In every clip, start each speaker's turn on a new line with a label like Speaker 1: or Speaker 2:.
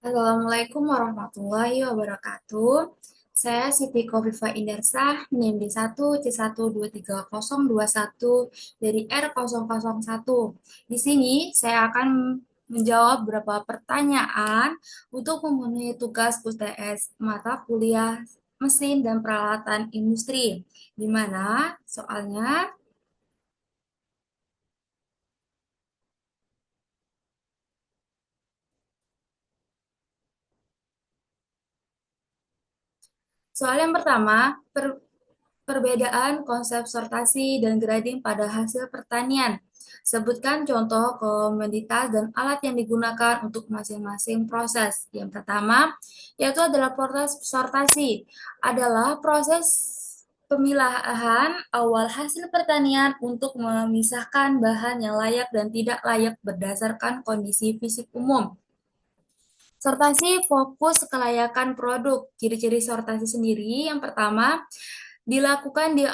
Speaker 1: Assalamualaikum warahmatullahi wabarakatuh. Saya Siti Kofifa Indarsah, NIM di 1C1230021 dari R001. Di sini saya akan menjawab beberapa pertanyaan untuk memenuhi tugas UTS mata kuliah mesin dan peralatan industri. Di mana soalnya soal yang pertama, perbedaan konsep sortasi dan grading pada hasil pertanian. Sebutkan contoh komoditas dan alat yang digunakan untuk masing-masing proses. Yang pertama, yaitu adalah proses sortasi, adalah proses pemilahan awal hasil pertanian untuk memisahkan bahan yang layak dan tidak layak berdasarkan kondisi fisik umum. Sortasi fokus kelayakan produk. Ciri-ciri sortasi sendiri, yang pertama, dilakukan di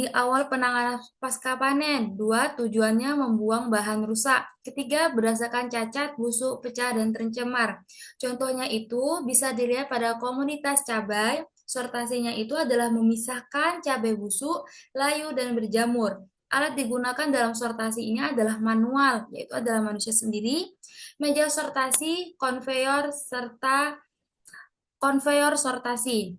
Speaker 1: awal penanganan pasca panen. Dua, tujuannya membuang bahan rusak. Ketiga, berdasarkan cacat, busuk, pecah, dan tercemar. Contohnya itu bisa dilihat pada komoditas cabai. Sortasinya itu adalah memisahkan cabai busuk, layu, dan berjamur. Alat digunakan dalam sortasi ini adalah manual, yaitu adalah manusia sendiri, meja sortasi, konveyor, serta konveyor sortasi.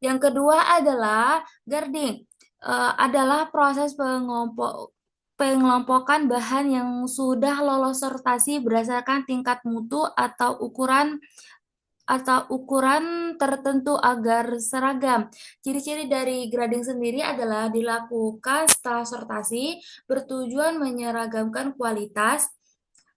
Speaker 1: Yang kedua adalah guarding. Adalah proses pengelompokan bahan yang sudah lolos sortasi berdasarkan tingkat mutu atau ukuran tertentu agar seragam. Ciri-ciri dari grading sendiri adalah dilakukan setelah sortasi bertujuan menyeragamkan kualitas.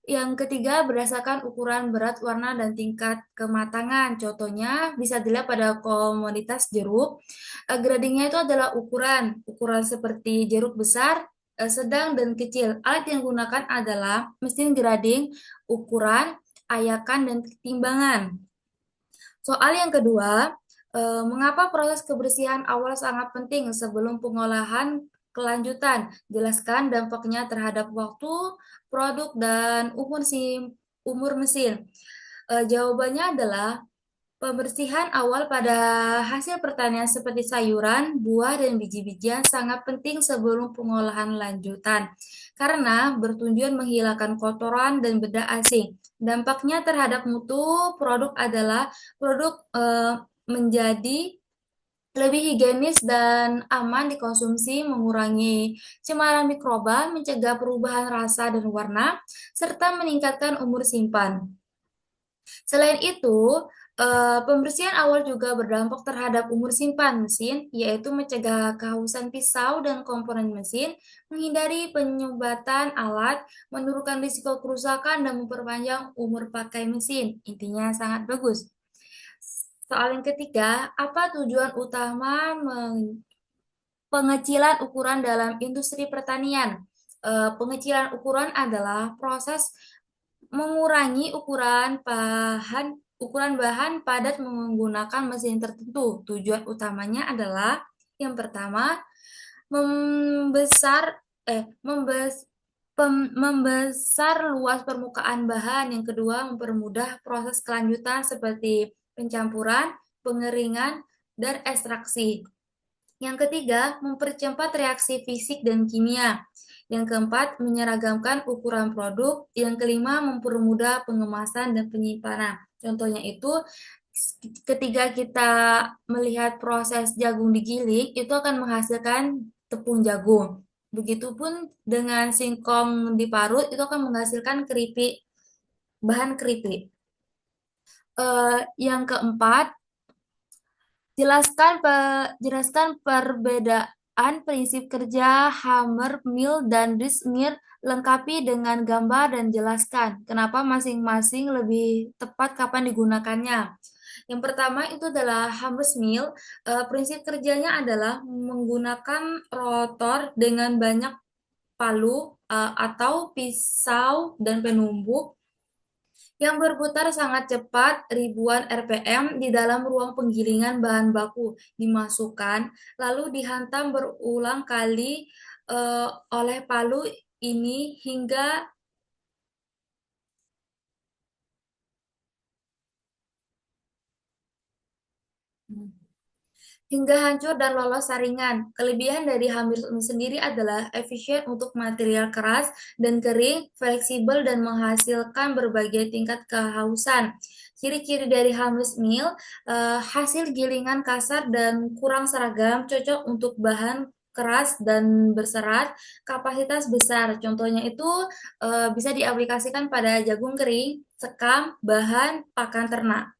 Speaker 1: Yang ketiga, berdasarkan ukuran berat, warna, dan tingkat kematangan. Contohnya bisa dilihat pada komoditas jeruk. Gradingnya itu adalah ukuran seperti jeruk besar, sedang, dan kecil. Alat yang digunakan adalah mesin grading, ukuran, ayakan, dan timbangan. Soal yang kedua, mengapa proses kebersihan awal sangat penting sebelum pengolahan kelanjutan? Jelaskan dampaknya terhadap waktu, produk, dan umur mesin. Jawabannya adalah pembersihan awal pada hasil pertanian seperti sayuran, buah, dan biji-bijian sangat penting sebelum pengolahan lanjutan karena bertujuan menghilangkan kotoran dan benda asing. Dampaknya terhadap mutu produk adalah produk menjadi lebih higienis dan aman dikonsumsi, mengurangi cemaran mikroba, mencegah perubahan rasa dan warna, serta meningkatkan umur simpan. Selain itu, pembersihan awal juga berdampak terhadap umur simpan mesin, yaitu mencegah kehausan pisau dan komponen mesin, menghindari penyumbatan alat, menurunkan risiko kerusakan, dan memperpanjang umur pakai mesin. Intinya sangat bagus. Soal yang ketiga, apa tujuan utama pengecilan ukuran dalam industri pertanian? Pengecilan ukuran adalah proses mengurangi ukuran bahan padat menggunakan mesin tertentu. Tujuan utamanya adalah yang pertama membesar membesar luas permukaan bahan. Yang kedua, mempermudah proses kelanjutan seperti pencampuran, pengeringan, dan ekstraksi. Yang ketiga, mempercepat reaksi fisik dan kimia. Yang keempat, menyeragamkan ukuran produk. Yang kelima, mempermudah pengemasan dan penyimpanan. Contohnya itu, ketika kita melihat proses jagung digiling, itu akan menghasilkan tepung jagung. Begitupun dengan singkong diparut, itu akan menghasilkan keripik, bahan keripik. Yang keempat, jelaskan perbedaan prinsip kerja hammer mill dan disc mill, lengkapi dengan gambar dan jelaskan kenapa masing-masing lebih tepat kapan digunakannya. Yang pertama itu adalah hammer mill. Prinsip kerjanya adalah menggunakan rotor dengan banyak palu atau pisau dan penumbuk yang berputar sangat cepat, ribuan RPM, di dalam ruang penggilingan bahan baku dimasukkan, lalu dihantam berulang kali oleh palu ini hingga hingga hancur dan lolos saringan. Kelebihan dari hammer sendiri adalah efisien untuk material keras dan kering, fleksibel, dan menghasilkan berbagai tingkat kehausan. Ciri-ciri dari Hamus Mill, hasil gilingan kasar dan kurang seragam, cocok untuk bahan keras dan berserat, kapasitas besar. Contohnya itu bisa diaplikasikan pada jagung kering, sekam, bahan pakan ternak.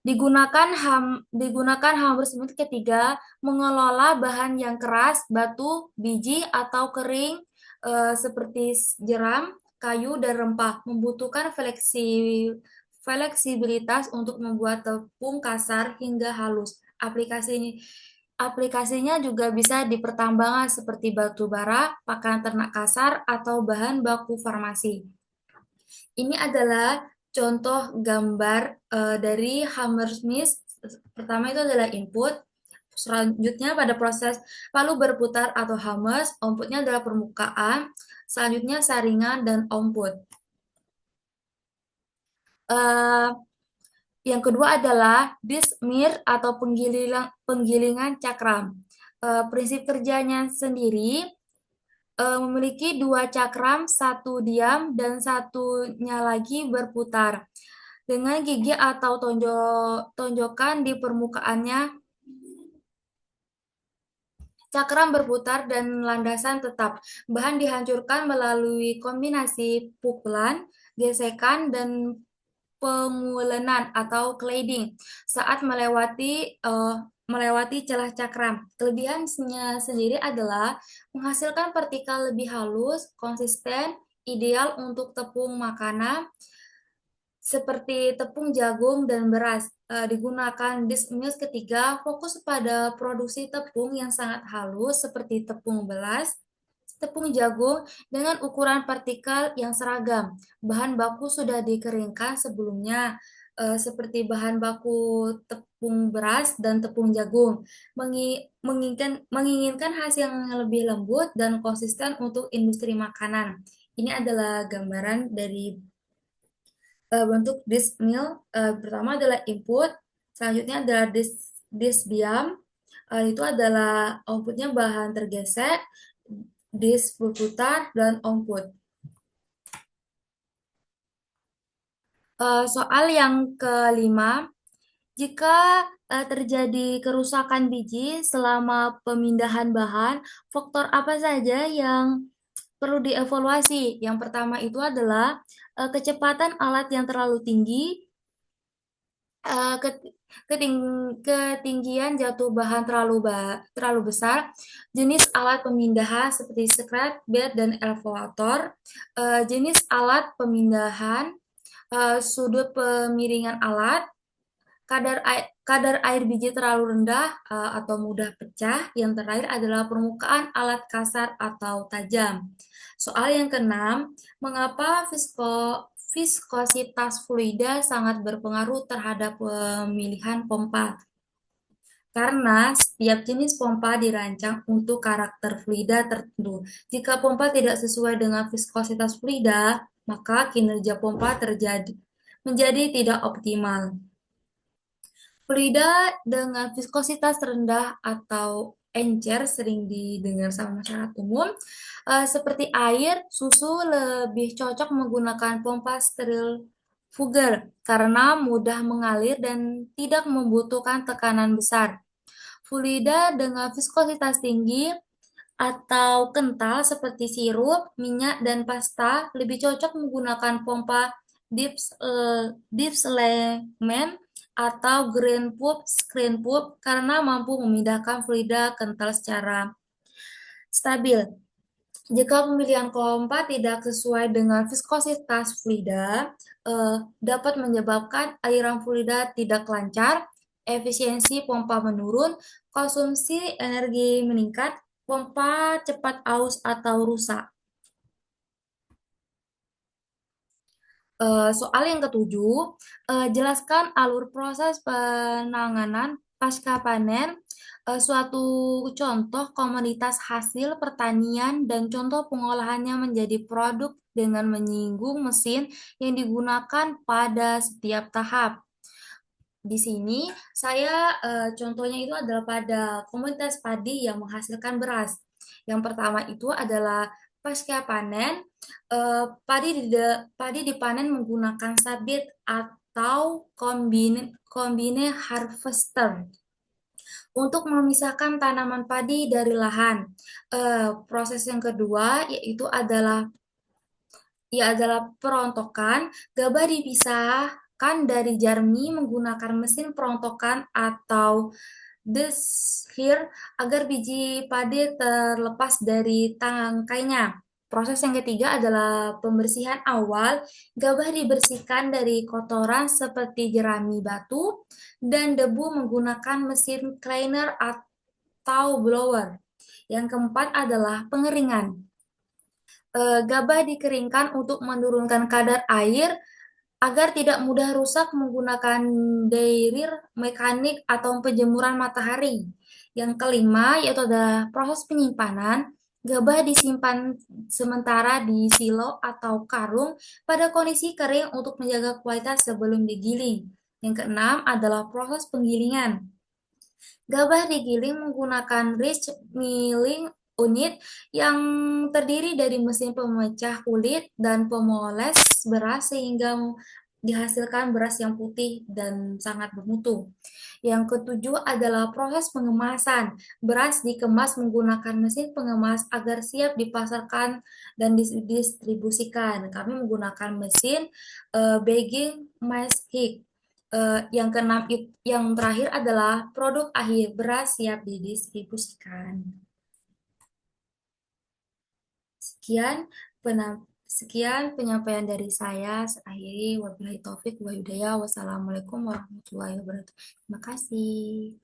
Speaker 1: Digunakan hammer smith ketiga mengelola bahan yang keras, batu, biji atau kering seperti jeram, kayu dan rempah, membutuhkan fleksibilitas untuk membuat tepung kasar hingga halus. Aplikasinya juga bisa di pertambangan seperti batu bara, pakan ternak kasar, atau bahan baku farmasi. Ini adalah contoh gambar dari Hammersmith. Pertama itu adalah input, selanjutnya pada proses palu berputar atau Hammers, outputnya adalah permukaan, selanjutnya saringan dan output. Eh, yang kedua adalah dismir atau penggilingan cakram. Prinsip kerjanya sendiri memiliki dua cakram, satu diam dan satunya lagi berputar. Dengan gigi atau tonjokan di permukaannya, cakram berputar dan landasan tetap. Bahan dihancurkan melalui kombinasi pukulan, gesekan, dan pengulenan atau cladding saat melewati celah cakram. Kelebihannya sendiri adalah menghasilkan partikel lebih halus, konsisten, ideal untuk tepung makanan, seperti tepung jagung dan beras. Digunakan disk mills ketiga fokus pada produksi tepung yang sangat halus seperti tepung beras, tepung jagung dengan ukuran partikel yang seragam. Bahan baku sudah dikeringkan sebelumnya, seperti bahan baku tepung beras dan tepung jagung, menginginkan hasil yang lebih lembut dan konsisten untuk industri makanan. Ini adalah gambaran dari bentuk disk mill. Pertama adalah input, selanjutnya adalah disk diam, itu adalah outputnya bahan tergesek, disk berputar, dan output. Soal yang kelima, jika terjadi kerusakan biji selama pemindahan bahan, faktor apa saja yang perlu dievaluasi? Yang pertama itu adalah kecepatan alat yang terlalu tinggi, eh, ketinggian jatuh bahan terlalu besar, jenis alat pemindahan seperti scratch, bed, dan elevator, jenis alat pemindahan, sudut pemiringan alat, kadar air biji terlalu rendah atau mudah pecah. Yang terakhir adalah permukaan alat kasar atau tajam. Soal yang keenam, mengapa viskositas fluida sangat berpengaruh terhadap pemilihan pompa? Karena setiap jenis pompa dirancang untuk karakter fluida tertentu. Jika pompa tidak sesuai dengan viskositas fluida, maka kinerja pompa menjadi tidak optimal. Fluida dengan viskositas rendah atau encer sering didengar sama masyarakat umum, seperti air, susu lebih cocok menggunakan pompa steril Fugger karena mudah mengalir dan tidak membutuhkan tekanan besar. Fluida dengan viskositas tinggi atau kental seperti sirup, minyak, dan pasta lebih cocok menggunakan pompa Diepslemen atau screen pump karena mampu memindahkan fluida kental secara stabil. Jika pemilihan pompa tidak sesuai dengan viskositas fluida, dapat menyebabkan aliran fluida tidak lancar, efisiensi pompa menurun, konsumsi energi meningkat, pompa cepat aus atau rusak. Soal yang ketujuh, jelaskan alur proses penanganan pasca panen, suatu contoh komoditas hasil pertanian dan contoh pengolahannya menjadi produk dengan menyinggung mesin yang digunakan pada setiap tahap. Di sini saya contohnya itu adalah pada komunitas padi yang menghasilkan beras. Yang pertama itu adalah pasca panen, padi dipanen menggunakan sabit atau combine harvester untuk memisahkan tanaman padi dari lahan. Proses yang kedua yaitu adalah perontokan. Gabah dipisahkan dari jarmi menggunakan mesin perontokan atau desir agar biji padi terlepas dari tangkainya. Proses yang ketiga adalah pembersihan awal. Gabah dibersihkan dari kotoran seperti jerami batu dan debu menggunakan mesin cleaner atau blower. Yang keempat adalah pengeringan. Gabah dikeringkan untuk menurunkan kadar air agar tidak mudah rusak menggunakan dryer mekanik atau penjemuran matahari. Yang kelima yaitu ada proses penyimpanan. Gabah disimpan sementara di silo atau karung pada kondisi kering untuk menjaga kualitas sebelum digiling. Yang keenam adalah proses penggilingan. Gabah digiling menggunakan rich milling unit yang terdiri dari mesin pemecah kulit dan pemoles beras sehingga dihasilkan beras yang putih dan sangat bermutu. Yang ketujuh adalah proses pengemasan. Beras dikemas menggunakan mesin pengemas agar siap dipasarkan dan didistribusikan. Kami menggunakan mesin bagging mash heat. Yang terakhir adalah produk akhir beras siap didistribusikan. Sekian sekian penyampaian dari saya. Saya akhiri wabillahi taufik wa hidayah. Wassalamualaikum warahmatullahi wabarakatuh. Terima kasih.